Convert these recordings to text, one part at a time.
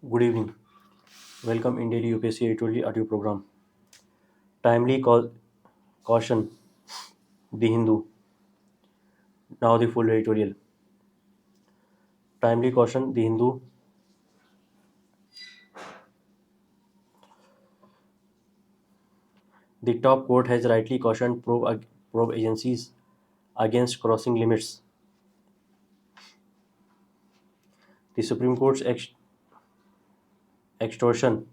Good evening. Welcome in daily UPSC editorial audio program. Timely caution, The Hindu. Now the full editorial. Timely caution, The Hindu. The top court has rightly cautioned probe agencies against crossing limits. The Supreme Court's extortion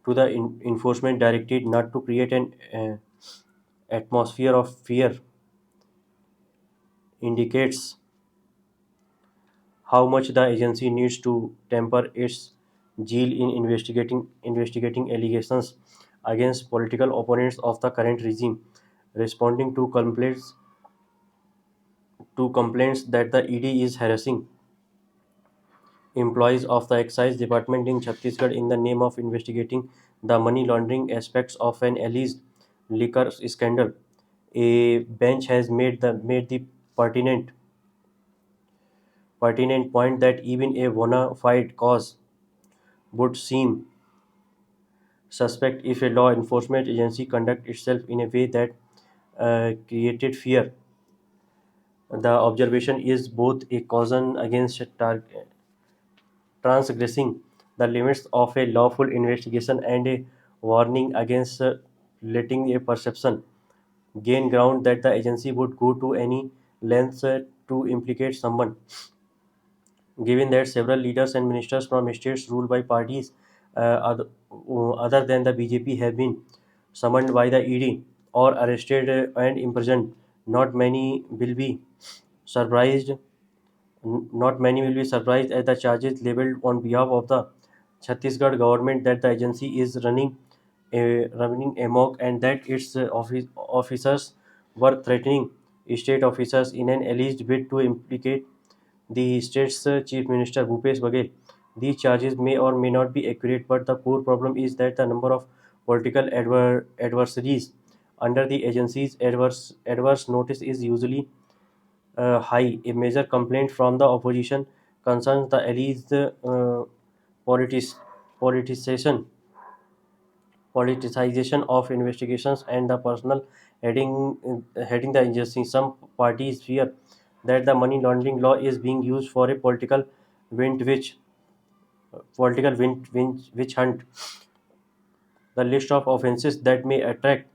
to the enforcement directed not to create an atmosphere of fear indicates how much the agency needs to temper its zeal in investigating allegations against political opponents of the current regime, responding to complaints that the ED is harassing employees of the Excise Department in Chhattisgarh in the name of investigating the money laundering aspects of an alleged liquor scandal. A bench has made the pertinent point that even a bona fide cause would seem suspect if a law enforcement agency conduct itself in a way that created fear. The observation is both a caution against transgressing the limits of a lawful investigation and a warning against letting a perception gain ground that the agency would go to any lengths to implicate someone. Given that several leaders and ministers from states ruled by parties other than the BJP have been summoned by the ED or arrested and imprisoned, not many will be surprised. Not many will be surprised at the charges leveled on behalf of the Chhattisgarh government that the agency is running amok and that its officers were threatening state officers in an alleged bid to implicate the state's chief minister Bhupesh Baghel. These charges may or may not be accurate, but the core problem is that the number of political adversaries under the agency's adverse notice is usually high. A major complaint from the opposition concerns the alleged politis- politicization politicization of investigations and the personal heading the agency. Some parties fear that the money laundering law is being used for a wind witch witch hunt. The list of offences that may attract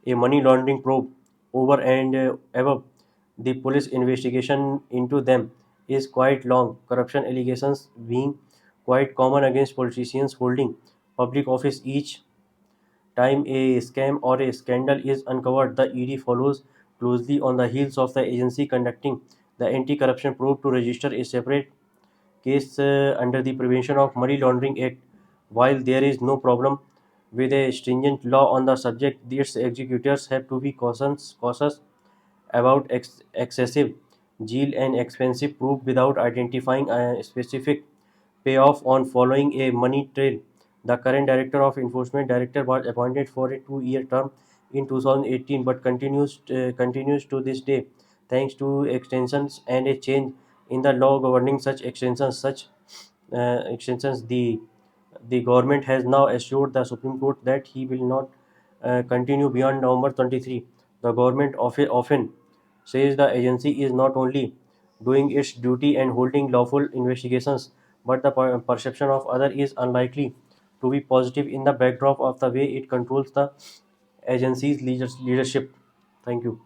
a money laundering probe over and above the police investigation into them is quite long. Corruption allegations being quite common against politicians holding public office. Each time a scam or a scandal is uncovered, the ED follows closely on the heels of the agency conducting the anti-corruption probe to register a separate case under the Prevention of Money Laundering Act. While there is no problem with a stringent law on the subject, its executors have to be cautious about excessive zeal and expensive proof without identifying a specific payoff on following a money trail. The current director of enforcement director was appointed for a 2-year term in 2018 but continues to this day thanks to extensions and a change in the law governing such extensions. The government has now assured the Supreme Court that he will not continue beyond November 23. The government often says the agency is not only doing its duty and holding lawful investigations, but the perception of other is unlikely to be positive in the backdrop of the way it controls the agency's leadership. Thank you.